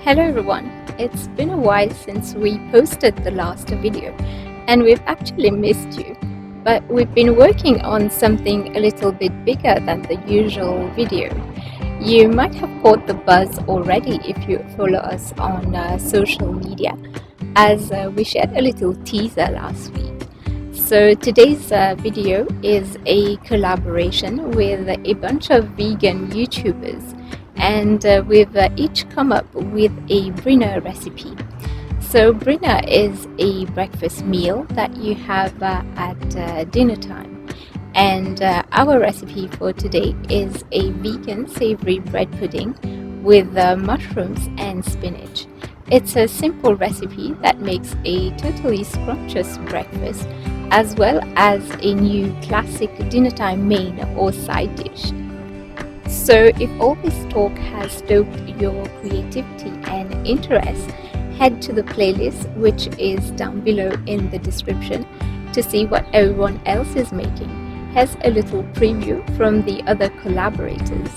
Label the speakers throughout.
Speaker 1: Hello everyone, it's been a while since we posted the last video and we've actually missed you, but we've been working on something a little bit bigger than the usual video. You might have caught the buzz already if you follow us on social media, as we shared a little teaser last week. So today's video is a collaboration with a bunch of vegan YouTubers, and we've each come up with a Brinner recipe. So Brinner is a breakfast meal that you have at dinner time, and our recipe for today is a vegan savory bread pudding with mushrooms and spinach. It's a simple recipe that makes a totally scrumptious breakfast, as well as a new classic dinner time main or side dish. So if all this talk has stoked your creativity and interest, head to the playlist, which is down below in the description, to see what everyone else is making. Here's a little preview from the other collaborators.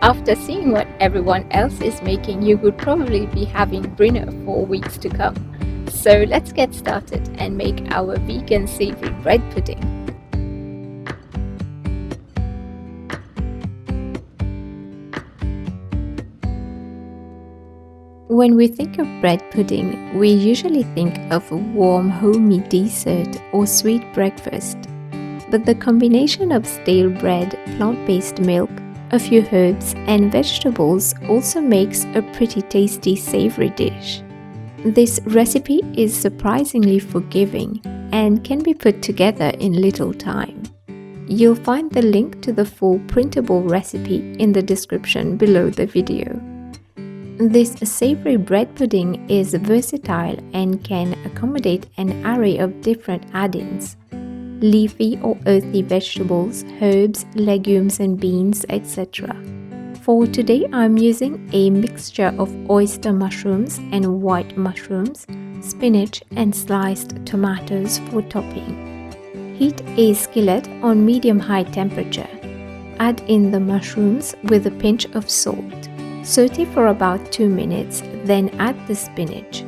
Speaker 1: After seeing what everyone else is making, you would probably be having Brinner for weeks to come. So let's get started and make our vegan savory bread pudding. When we think of bread pudding, we usually think of a warm, homey dessert or sweet breakfast. But the combination of stale bread, plant-based milk, a few herbs and vegetables also makes a pretty tasty savory dish. This recipe is surprisingly forgiving and can be put together in little time. You'll find the link to the full printable recipe in the description below the video. This savory bread pudding is versatile and can accommodate an array of different add-ins: leafy or earthy vegetables, herbs, legumes and beans, etc. For today, I'm using a mixture of oyster mushrooms and white mushrooms, spinach and sliced tomatoes for topping. Heat a skillet on medium-high temperature. Add in the mushrooms with a pinch of salt. Saute for about 2 minutes, then add the spinach.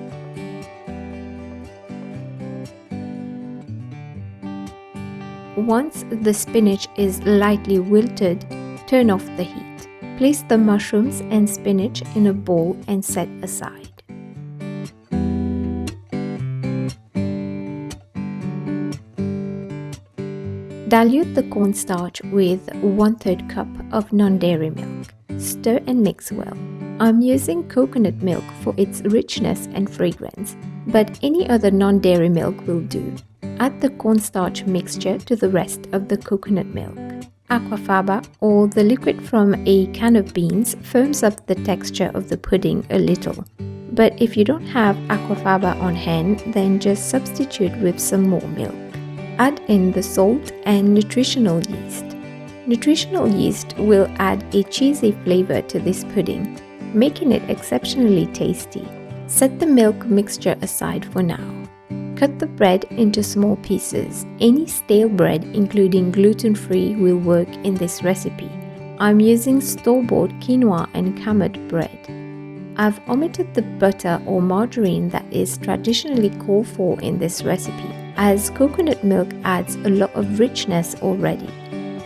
Speaker 1: Once the spinach is lightly wilted, turn off the heat. Place the mushrooms and spinach in a bowl and set aside. Dilute the cornstarch with 1/3 cup of non-dairy milk. Stir and mix well. I'm using coconut milk for its richness and fragrance, but any other non-dairy milk will do. Add the cornstarch mixture to the rest of the coconut milk. Aquafaba, or the liquid from a can of beans, firms up the texture of the pudding a little. But if you don't have aquafaba on hand, then just substitute with some more milk. Add in the salt and nutritional yeast. Nutritional yeast will add a cheesy flavor to this pudding, making it exceptionally tasty. Set the milk mixture aside for now. Cut the bread into small pieces. Any stale bread, including gluten-free, will work in this recipe. I'm using store-bought quinoa and kamut bread. I've omitted the butter or margarine that is traditionally called for in this recipe, as coconut milk adds a lot of richness already.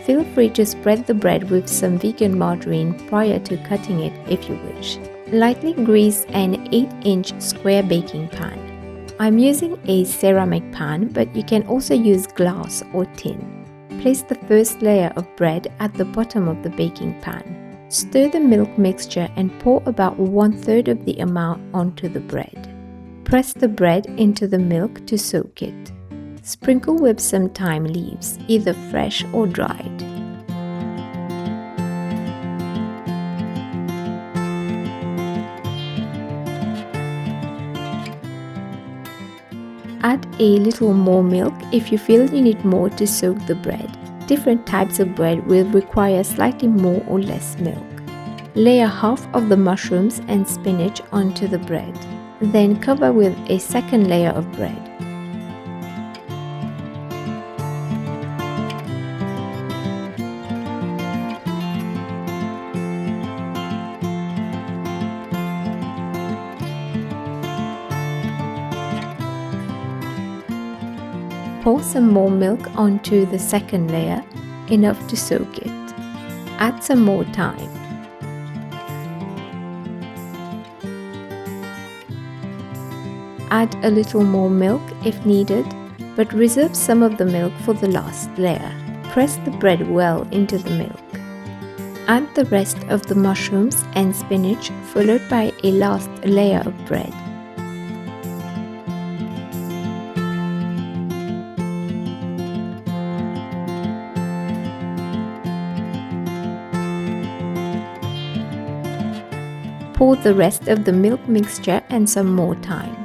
Speaker 1: Feel free to spread the bread with some vegan margarine prior to cutting it if you wish. Lightly grease an 8-inch square baking pan. I'm using a ceramic pan, but you can also use glass or tin. Place the first layer of bread at the bottom of the baking pan. Stir the milk mixture and pour about 1/3 of the amount onto the bread. Press the bread into the milk to soak it. Sprinkle with some thyme leaves, either fresh or dried. Add a little more milk if you feel you need more to soak the bread. Different types of bread will require slightly more or less milk. Layer half of the mushrooms and spinach onto the bread. Then cover with a second layer of bread. Pour some more milk onto the second layer, enough to soak it. Add some more thyme. Add a little more milk if needed, but reserve some of the milk for the last layer. Press the bread well into the milk. Add the rest of the mushrooms and spinach, followed by a last layer of bread. Pour the rest of the milk mixture and some more thyme.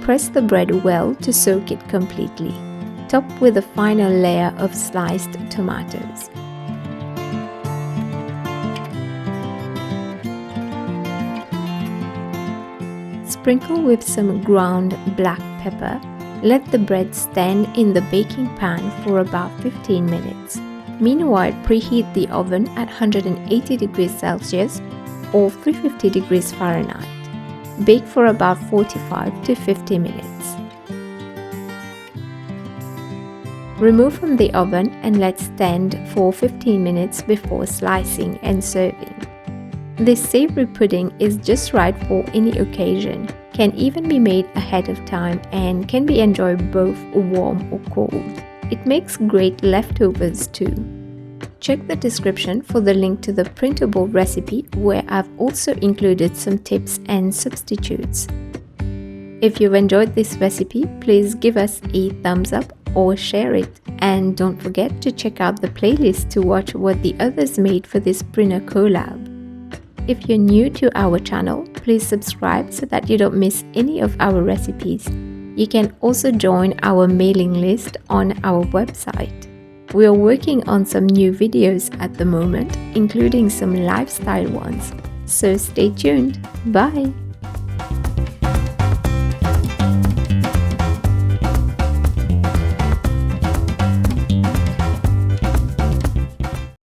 Speaker 1: Press the bread well to soak it completely. Top with a final layer of sliced tomatoes. Sprinkle with some ground black pepper. Let the bread stand in the baking pan for about 15 minutes. Meanwhile, preheat the oven at 180 degrees Celsius or 350 degrees Fahrenheit. Bake for about 45 to 50 minutes. Remove from the oven and let stand for 15 minutes before slicing and serving. This savory pudding is just right for any occasion, can even be made ahead of time and can be enjoyed both warm or cold. It makes great leftovers too. Check the description for the link to the printable recipe, where I've also included some tips and substitutes. If you've enjoyed this recipe, please give us a thumbs up or share it, and don't forget to check out the playlist to watch what the others made for this Brinner collab. If you're new to our channel, please subscribe so that you don't miss any of our recipes. You can also join our mailing list on our website. We are working on some new videos at the moment, including some lifestyle ones. So stay tuned. Bye!